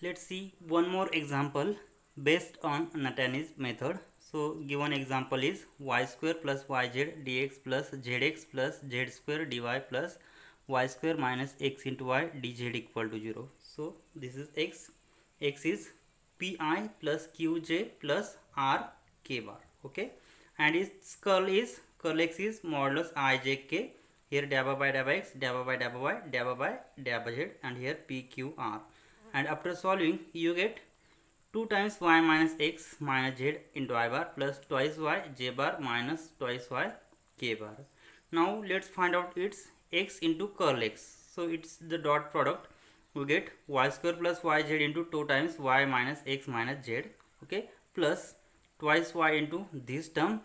Let's see one more example based on Natan's method. So given example is y square plus yz dx plus zx plus z square dy plus y square minus x into y dz equal to 0. So this is x. X is pi plus qj plus r k bar. Okay, and its curl x is modulus I j k. Here dabba by dabba x, dabba by dabba y, dabba by dabba z, and here p q r. And after solving you get 2 times y minus x minus z into I bar plus twice y j bar minus twice y k bar. Now let's find out its x into curl x. So it's the dot product. We get y square plus yz into 2 times y minus x minus z, okay, plus twice y into this term,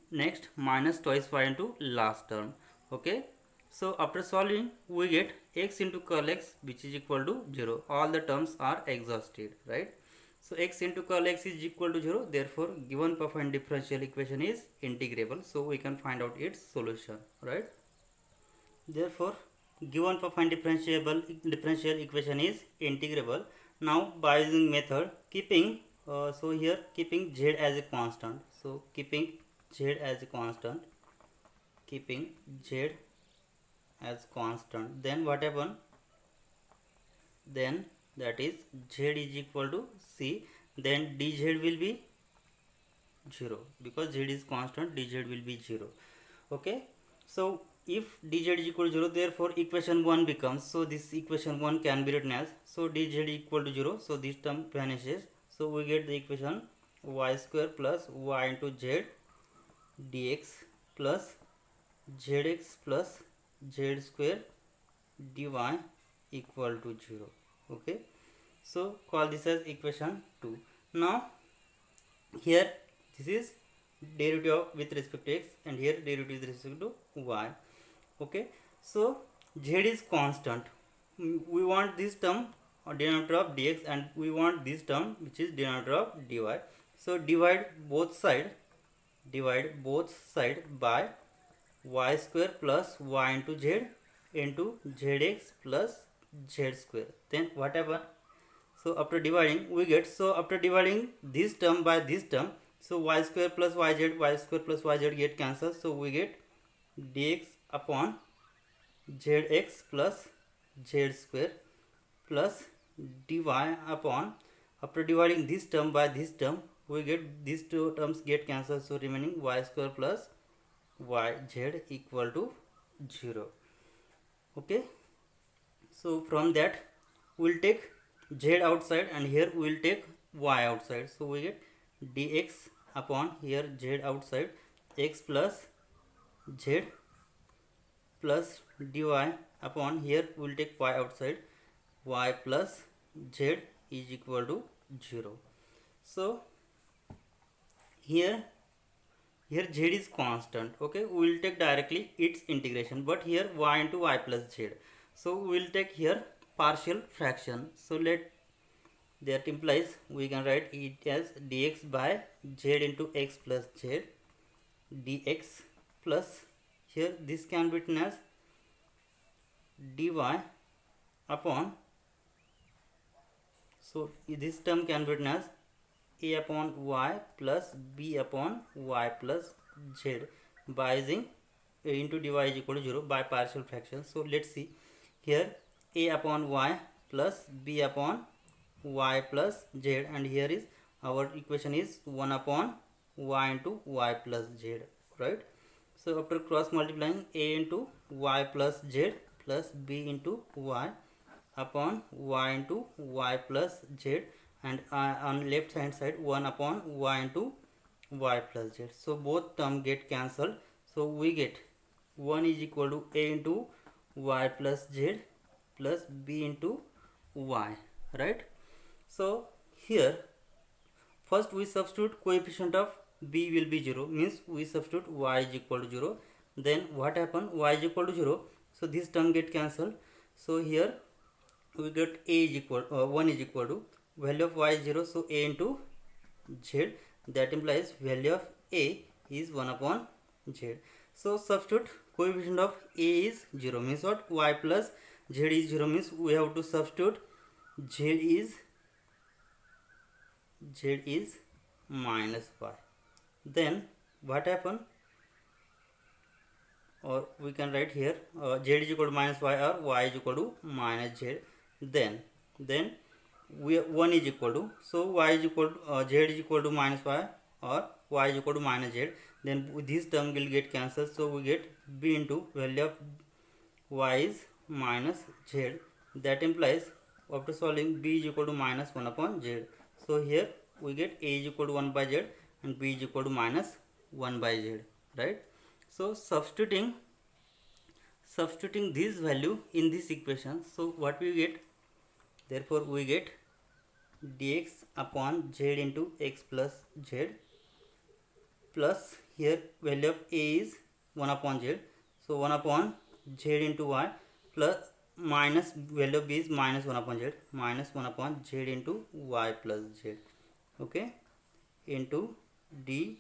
next minus twice y into last term, okay. So after solving we get x into curl x which is equal to 0. All the terms are exhausted, right? So x into curl x is equal to 0. Therefore given Poisson differential equation is integrable. So we can find out its solution, right? Therefore given Poisson differential equation is integrable. Now by using method keeping so here keeping z as a constant. So keeping z as a constant, keeping z as constant, then what happen, then that is z is equal to c, then dz will be 0 because z is constant, dz will be 0, okay. So if dz is equal to 0, therefore equation 1 becomes, so this equation 1 can be written as, so dz equal to 0, so this term vanishes. So we get the equation y square plus y into z dx plus zx plus z square dy equal to 0, okay. So call this as equation 2. Now here this is derivative with respect to x and here derivative with respect to y, okay. So z is constant, we want this term or denominator of dx and we want this term which is denominator of dy. So divide both side by y square plus y into z into zx plus z square. Then what happen? So after dividing we get, so after dividing this term by this term, so y square plus yz get cancelled. So we get dx upon zx plus z square plus dy upon, after dividing this term by this term we get these two terms get cancelled. So remaining y square plus yz equal to 0, okay. So from that we will take z outside and here we will take y outside. So we get dx upon here z outside x plus z plus dy upon here we will take y outside y plus z is equal to 0. So here z is constant, okay, we will take directly its integration, but here y into y plus z, so we will take here partial fraction. So let that implies we can write it as dx by z into x plus z dx plus here this can be written as dy upon, so this term can be written as a upon y plus b upon y plus z by using a into dy is equal to 0 by partial fraction. So let's see here a upon y plus b upon y plus z, and here is our equation is 1 upon y into y plus z, right. So after cross multiplying a into y plus z plus b into y upon y into y plus z, and on left hand side 1 upon y into y plus z. So both term get cancelled. So we get 1 is equal to a into y plus z plus b into y, right. So here first we substitute coefficient of b will be 0, means we substitute y is equal to 0. Then what happen, y is equal to 0, so this term get cancelled. So here we get a is equal 1 is equal to value of y is 0, so a into z, that implies value of a is 1 upon z. So substitute coefficient of a is 0, means what, y plus z is 0, means we have to substitute z is z is minus y. Then what happen, or we can write here z is equal to minus y or y is equal to minus z. Then we 1 is equal to, so y is equal to z is equal to minus y or y is equal to minus z. Then this term will get cancelled, so we get b into value of y is minus z. That implies after solving b is equal to minus 1 upon z. So here we get a is equal to 1 by z and b is equal to minus 1 by z, right? So substituting this value in this equation, so what we get, therefore we get dx upon z into x plus z, plus here value of a is 1 upon z, so 1 upon z into y, plus minus value of b is minus 1 upon z, minus 1 upon z into y plus z, okay, into dy,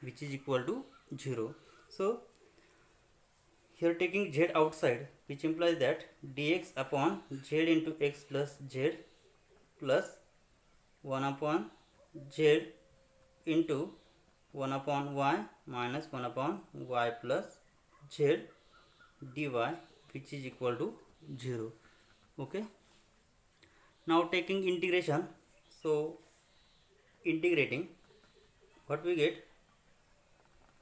which is equal to 0. So here taking z outside, which implies that dx upon z into x plus z plus 1 upon z into 1 upon y minus 1 upon y plus z dy, which is equal to 0. Okay. Now taking integration, so integrating, what we get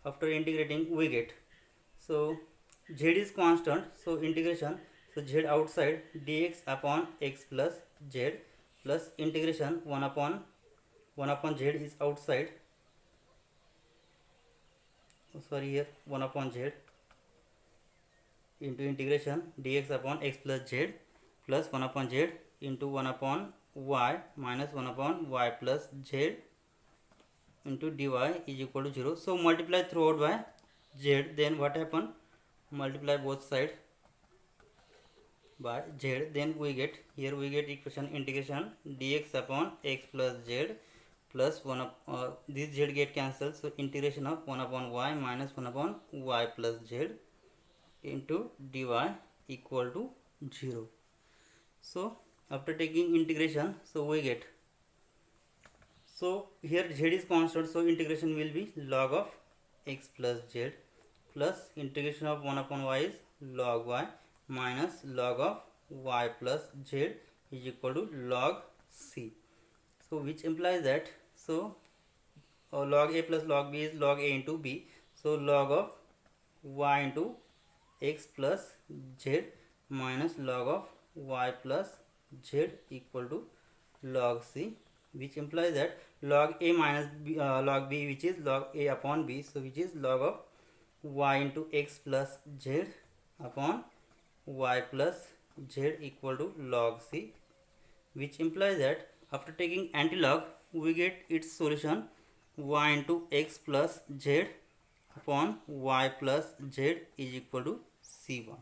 after integrating, we get, so z is constant, so integration, so z outside dx upon x plus z plus integration 1 upon z is outside, sorry, here 1 upon z into integration dx upon x plus z plus 1 upon z into 1 upon y minus 1 upon y plus z into dy is equal to 0. So multiply throughout by z, then what happen, multiply both sides by z, then we get, here we get equation integration dx upon x plus z plus 1 this z get cancelled, so integration of 1 upon y minus 1 upon y plus z into dy equal to 0. So after taking integration, so we get, so here z is constant, so integration will be log of x plus z plus integration of 1 upon y is log y minus log of y plus z is equal to log c. So which implies that, so log a plus log b is log a into b, so log of y into x plus z minus log of y plus z equal to log c, which implies that log a minus b, log b, which is log a upon b, so which is log of y into x plus z upon y plus z equal to log c, which implies that after taking antilog, we get its solution y into x plus z upon y plus z is equal to c1.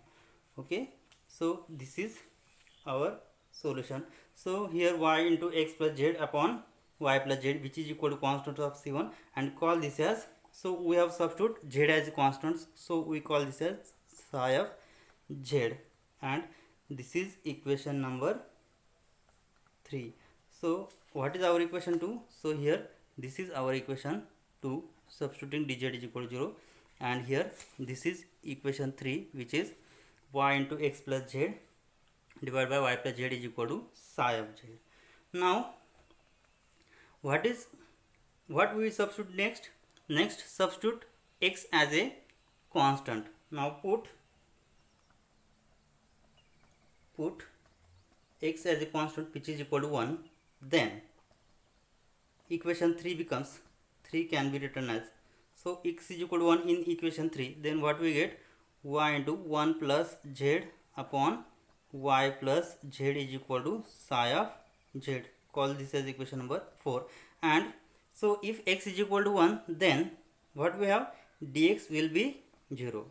Okay, so this is our solution. So here y into x plus z upon y plus z, which is equal to constant of c1, and call this as, so we have substitute z as a constant, so we call this as psi of z, and this is equation number 3. So what is our equation 2? So here this is our equation 2, substituting dz is equal to 0, and here this is equation 3, which is y into x plus z divided by y plus z is equal to psi of z. Now what we substitute next? Next substitute x as a constant. Now put x as a constant, which is equal to 1, then equation 3 becomes, 3 can be written as, so x is equal to 1 in equation 3, then what we get, y into 1 plus z upon y plus z is equal to psi of z, call this as equation number 4. And so if x is equal to 1, then what we have, dx will be 0,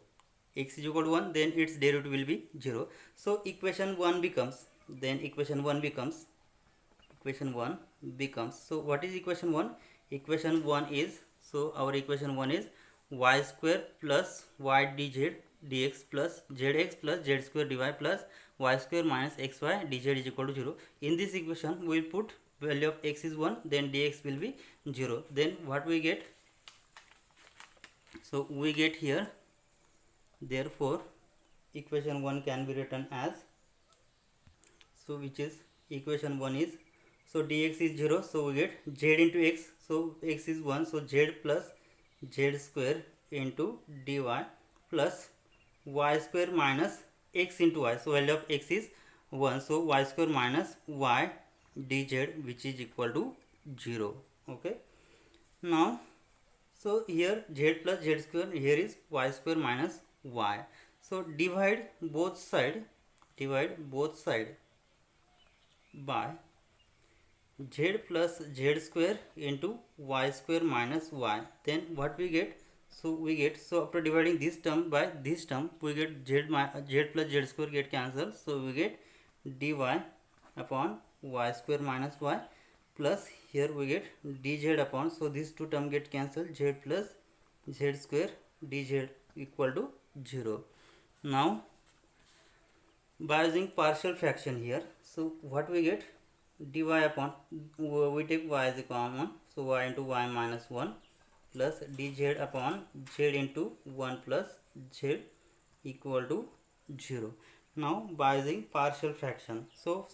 x is equal to 1, then its derivative will be 0. So equation 1 becomes, so what is equation 1? Equation 1 is, so our equation 1 is y square plus y dz dx plus zx plus z square dy plus y square minus xy dz is equal to 0. In this equation we will put value of x is 1, then dx will be 0. Then what we get? So we get here, therefore equation 1 can be written as, so which is equation 1 is, so dx is 0, so we get z into x, so x is 1, so z plus z square into dy plus y square minus x into y, so value of x is 1, so y square minus y dz, which is equal to 0. Okay, now so here z plus z square, here is y square minus y, so divide both side by z plus z square into y square minus y. Then what we get? So after dividing this term by this term, we get z plus z square get cancelled, so we get dy upon y square minus y, plus here we get dz upon, so these two term get cancelled, z plus z square dz equal to 0. Now by using partial fraction here, so what we get? Dy upon, we take y as a common, so y into y minus 1 plus dz upon z into 1 plus z equal to 0. Now by using partial fraction, so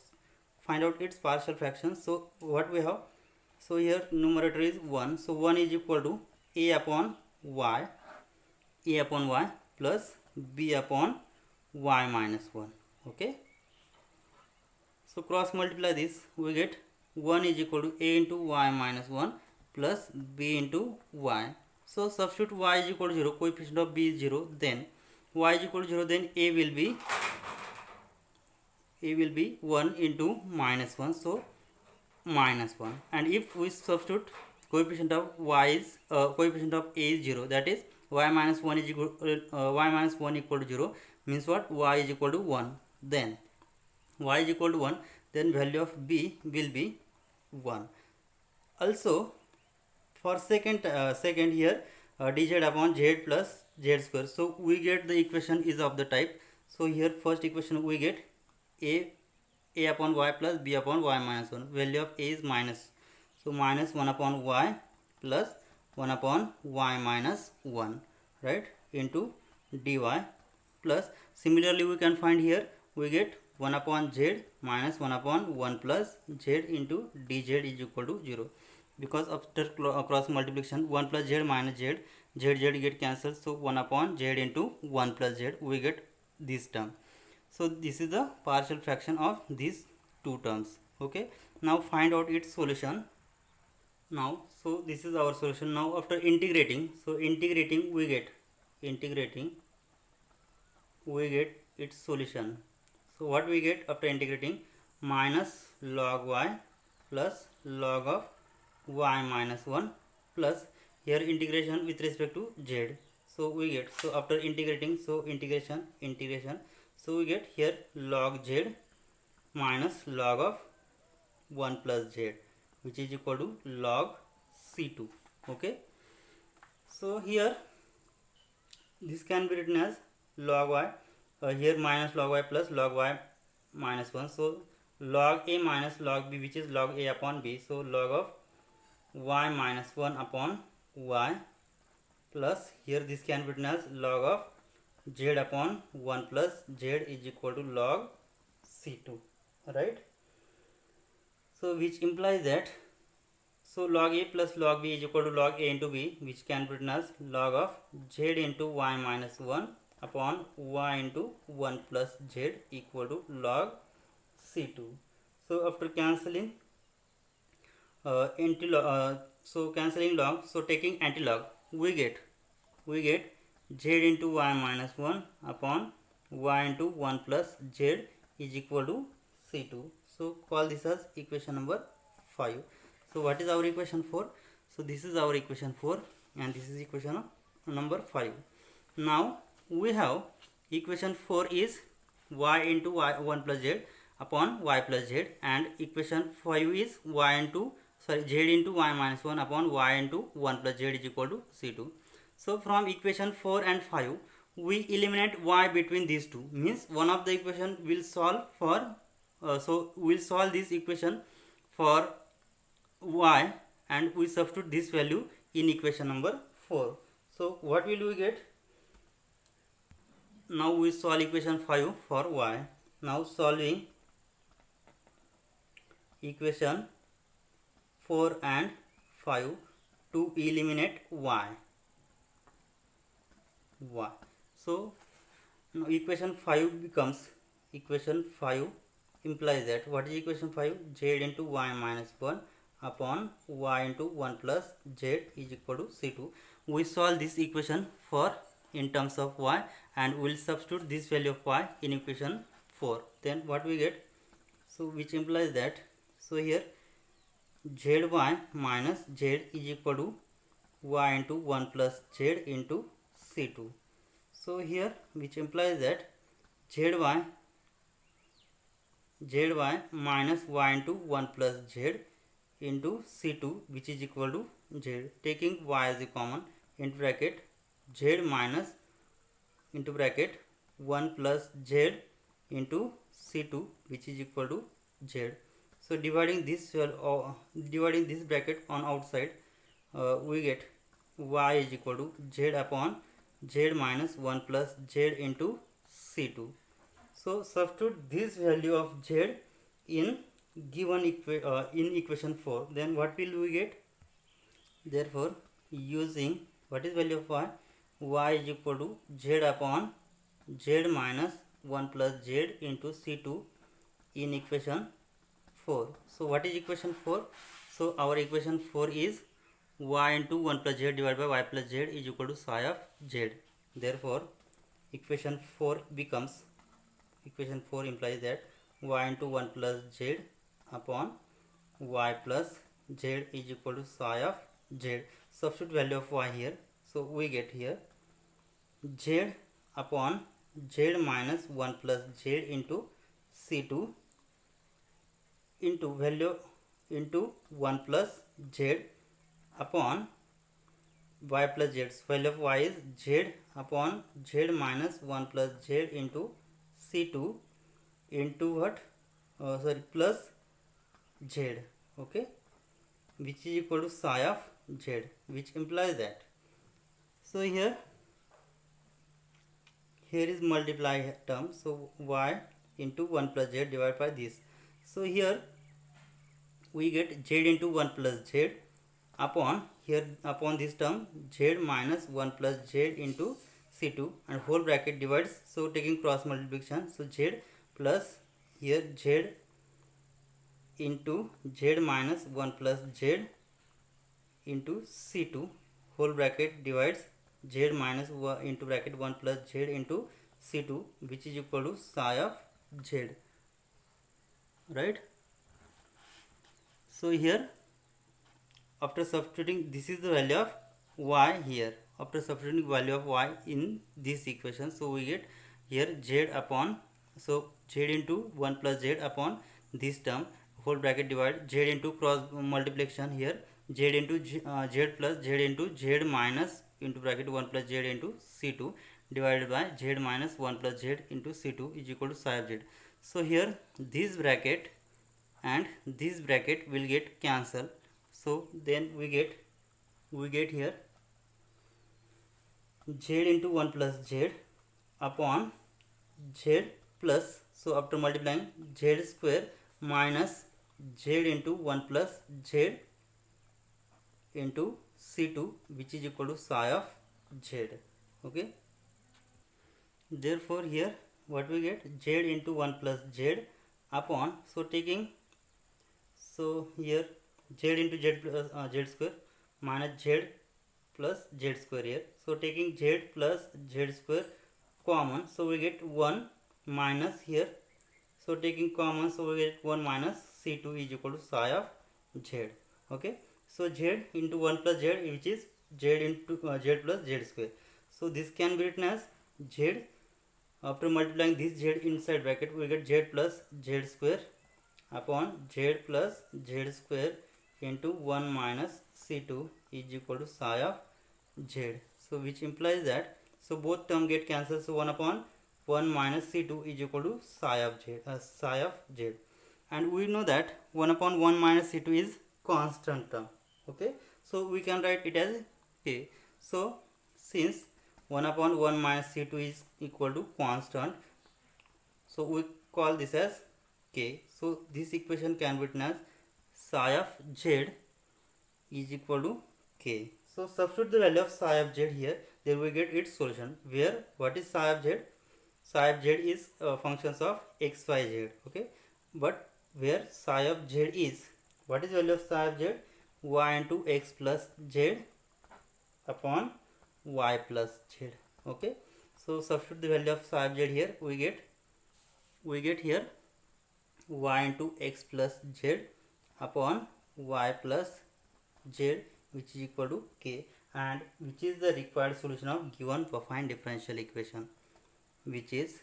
find out its partial fraction. So what we have? So here numerator is 1, so 1 is equal to a upon y plus b upon y minus 1. Okay, so cross multiply this, we get 1 is equal to a into y minus 1 plus b into y. So substitute y is equal to 0, coefficient of b is 0, then y is equal to 0, then a will be 1 into minus 1, so minus 1. And if we substitute coefficient of y is coefficient of a is 0, that is y minus 1 is equal y minus 1 equal to 0, means what? Y is equal to 1. Then y is equal to 1, then value of b will be 1. Also for second here dz upon z plus z square, so we get the equation is of the type, so here first equation we get a upon y plus b upon y minus 1, value of a is minus, so minus 1 upon y plus 1 upon y minus 1, right, into dy, plus similarly we can find here, we get 1 upon z minus 1 upon 1 plus z into dz is equal to 0, because after cross multiplication 1 plus z minus z, z get cancelled, so 1 upon z into 1 plus z, we get this term. So this is the partial fraction of these two terms. Okay, now find out its solution. Now so this is our solution. Now after integrating, so integrating we get its solution. So what we get after integrating? Minus log y plus log of y minus 1 plus here integration with respect to z. So we get, so after integrating, so integration, so we get here log z minus log of 1 plus z, which is equal to log c2. Okay, so here this can be written as log y, here minus log y plus log y minus 1, so log a minus log b, which is log a upon b, so log of y minus 1 upon y, plus here this can be written as log of z upon 1 plus z is equal to log c2, right. So which implies that, so log a plus log b is equal to log a into b, which can be written as log of z into y minus 1 upon y into 1 plus z equal to log c2. So after cancelling cancelling log, so taking antilog, we get z into y minus 1 upon y into 1 plus z is equal to c2. So call this as equation number 5. So what is our equation 4? So this is our equation 4 and this is equation number 5. Now we have equation 4 is y into y 1 plus z upon y plus z, and equation 5 is z into y minus 1 upon y into 1 plus z is equal to c2. So from equation 4 and 5 we eliminate y between these two, means one of the equation will solve for so we will solve this equation for y and we substitute this value in equation number 4. So what will we get? Now we solve equation 5 for y. Now solving equation 4 and 5 to eliminate y. So now equation 5 becomes, equation 5 implies that, what is equation 5? Z into y minus 1 upon y into 1 plus z is equal to c2. We solve this equation for in terms of y and we will substitute this value of y in equation 4. Then what we get? So which implies that, so here zy minus z is equal to y into 1 plus z into c2. So here which implies that zy minus y into 1 plus z into c2 which is equal to z, taking y as a common, into bracket z minus into bracket 1 plus z into c2 which is equal to z. So dividing this bracket on outside, we get y is equal to z upon z minus 1 plus z into c2. So substitute this value of z in given in equation 4. Then what will we get? Therefore using, what is value of y is equal to z upon z minus 1 plus z into c2 in equation 4. So what is equation 4? So our equation 4 is y into 1 plus z divided by y plus z is equal to psi of z. Therefore equation 4 becomes, equation 4 implies that y into 1 plus z upon y plus z is equal to psi of z. Substitute value of y here. So we get here z upon z minus 1 plus z into c2 into value into 1 plus z upon y plus z. Value of y is z upon z minus 1 plus z into c2 into what? Plus z, okay, which is equal to psi of z, which implies that, so here is multiply term, so y into 1 plus z divided by this. So here we get z into 1 plus z upon, here upon this term z minus 1 plus z into c2 and whole bracket divides, so taking cross multiplication, so z plus here z into z minus 1 plus z into c2 whole bracket divides z minus into bracket 1 plus z into c2 which is equal to psi of z, right? So here after substituting, this is the value of y here, after substituting value of y in this equation, so we get here z upon, so z into 1 plus z upon this term whole bracket divide z into cross multiplication, here z into z plus z into z minus into bracket 1 plus z into c2 divided by z minus 1 plus z into c2 is equal to psi of z. So here this bracket and this bracket will get cancelled, so then we get here z into 1 plus z upon z plus, so after multiplying z square minus z into 1 plus z into c2 which is equal to psi of z, okay. Therefore here what we get, z into 1 plus z upon, so taking, so here z into z plus z square minus z plus z square here, so taking z plus z square common, so we get 1 minus here, so taking common, so we get 1 minus c2 is equal to psi of z, okay. So z into 1 plus z which is z into z plus z square, so this can be written as z, after multiplying this z inside bracket we get z plus z square upon z plus z square into 1 minus c2 is equal to psi of z, so which implies that, so both term get cancelled, so 1 upon 1 minus c2 is equal to psi of z, and we know that 1 upon 1 minus c2 is constant term. Okay, so we can write it as k. So since 1 upon 1 minus c2 is equal to constant, so we call this as k. So this equation can be written as psi of z is equal to k. So substitute the value of psi of z here, then we get its solution. Where what is psi of z? Psi of z is functions of x, y, z. Okay, but where psi of z is, what is value of psi of z? Y into x plus z upon y plus z. Okay, so substitute the value of psi of z here. We get here y into x plus z upon y plus z, which is equal to k, and which is the required solution of given affine differential equation, which is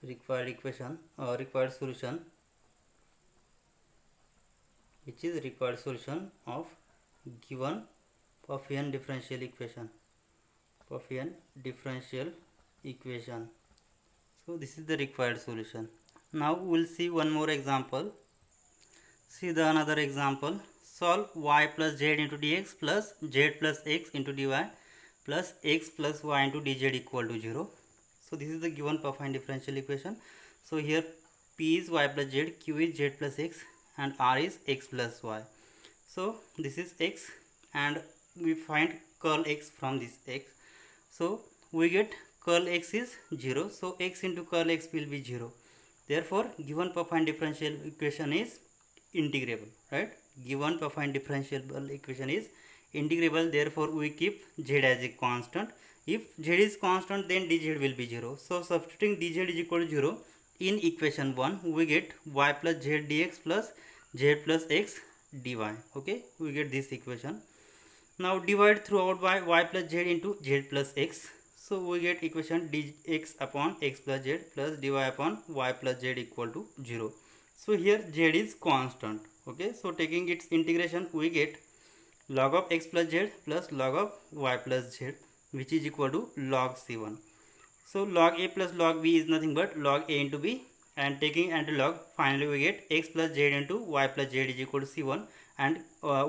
required solution of given affine differential equation. So this is the required solution. Now we will see one more example. See the another example. Solve y plus z into dx plus z plus x into dy plus x plus y into dz equal to 0. So this is the given affine differential equation. So here p is y plus z, q is z plus x, and r is x plus y. So this is x, and we find curl x from this x. So we get curl x is 0. So x into curl x will be 0. Therefore given affine differential equation is integrable, right? Given affine differential equation is integrable, therefore we keep z as a constant. If z is constant, then dz will be 0. So substituting dz is equal to 0 in equation 1, we get y plus z dx plus z plus x dy. Okay, we get this equation. Now divide throughout by y plus z into z plus x. So we get equation dx upon x plus z plus dy upon y plus z equal to 0. So here z is constant. Okay, so taking its integration, we get log of x plus z plus log of y plus z, which is equal to log c1. So log a plus log b is nothing but log a into b, and taking antilog, finally we get x plus z into y plus z is equal to c1, and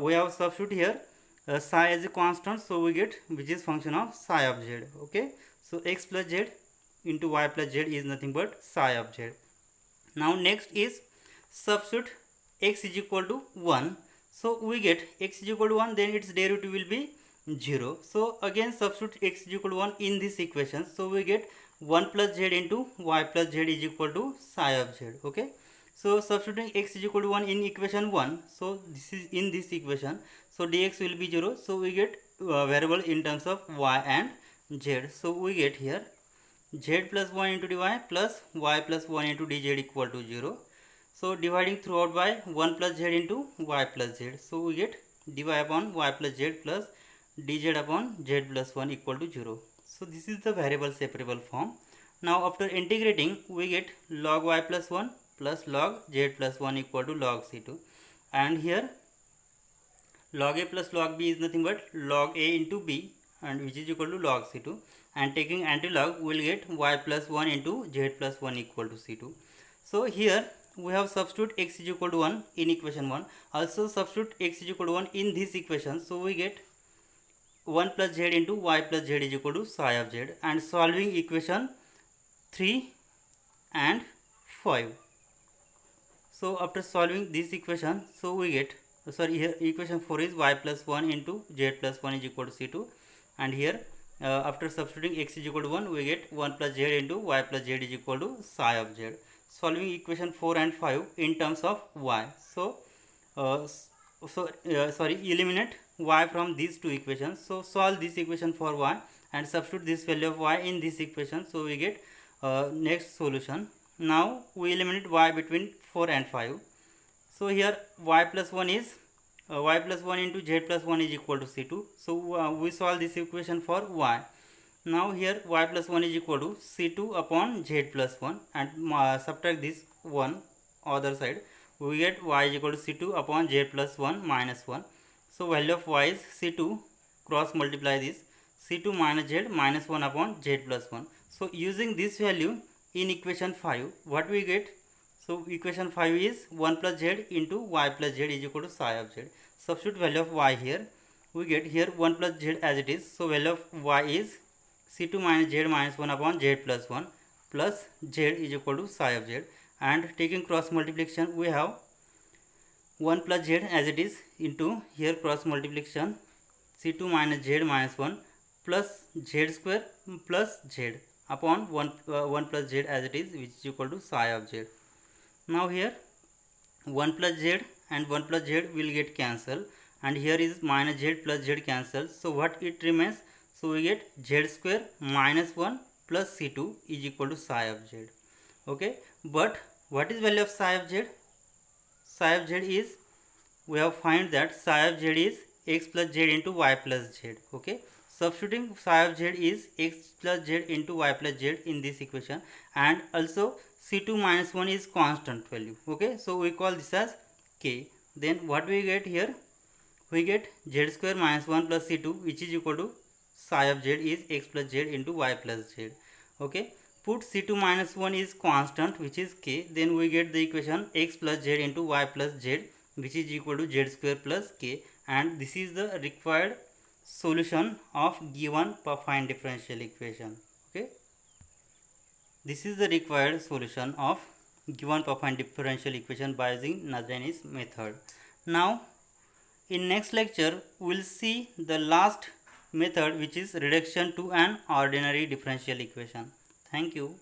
we have substitute here psi as a constant, so we get which is function of psi of z. Okay, so x plus z into y plus z is nothing but psi of z. Now next is substitute x is equal to 1. So we get x is equal to 1, then its derivative will be 0. So again substitute x is equal to 1 in this equation. So we get 1 plus z into y plus z is equal to psi of z. Okay, so substituting x is equal to 1 in equation 1. So this is in this equation. So dx will be 0. So we get variable in terms of y and z. So we get here z plus 1 into dy plus y plus 1 into dz equal to 0. So dividing throughout by 1 plus z into y plus z. So we get dy upon y plus z plus dz upon z plus 1 equal to 0. So this is the variable separable form. Now after integrating, we get log y plus 1 plus log z plus 1 equal to log c2. And here log a plus log b is nothing but log a into b, and which is equal to log c2. And taking antilog, we will get y plus 1 into z plus 1 equal to c2. So here we have substitute x is equal to 1 in equation 1. Also substitute x is equal to 1 in this equation. So we get 1 plus z into y plus z is equal to psi of z. And solving equation 3 and 5. So after solving this equation, so we get, here equation 4 is y plus 1 into z plus 1 is equal to c2. And here after substituting x is equal to 1, we get 1 plus z into y plus z is equal to psi of z. Solving equation 4 and 5 in terms of y. So eliminate y from these two equations. So solve this equation for y and substitute this value of y in this equation. So we get next solution. Now we eliminate y between 4 and 5. So here y plus 1 is y plus 1 into z plus 1 is equal to c2. So we solve this equation for y. Now here y plus 1 is equal to c2 upon z plus 1, and subtract this 1 other side. We get y is equal to c2 upon z plus 1 minus 1. So value of y is c2, cross multiply this, c2 minus z minus 1 upon z plus 1. So using this value in equation 5, what we get? So equation 5 is 1 plus z into y plus z is equal to psi of z. Substitute value of y here. We get here 1 plus z as it is. So value of y is c2 minus z minus 1 upon z plus 1 plus z is equal to psi of z. And taking cross multiplication, we have 1 plus z as it is into here cross multiplication c2 minus z minus 1 plus z square plus z upon 1 plus z as it is, which is equal to psi of z. Now here 1 plus z and 1 plus z will get cancelled, and here is minus z plus z cancelled. So what it remains? So we get z square minus 1 plus c2 is equal to psi of z. Okay, but what is value of psi of z? Psi of z is, we have find that psi of z is x plus z into y plus z. Okay, substituting psi of z is x plus z into y plus z in this equation, and also c2 minus 1 is constant value. Okay, so we call this as k. Then what we get here? We get z square minus 1 plus c2, which is equal to psi of z is x plus z into y plus z. Okay, put c2 minus 1 is constant, which is k. Then we get the equation x plus z into y plus z, which is equal to z square plus k, and this is the required solution of given affine differential equation. Okay, this is the required solution of given affine differential equation by using Nazdani's method. Now in next lecture we will see the last method, which is reduction to an ordinary differential equation. Thank you.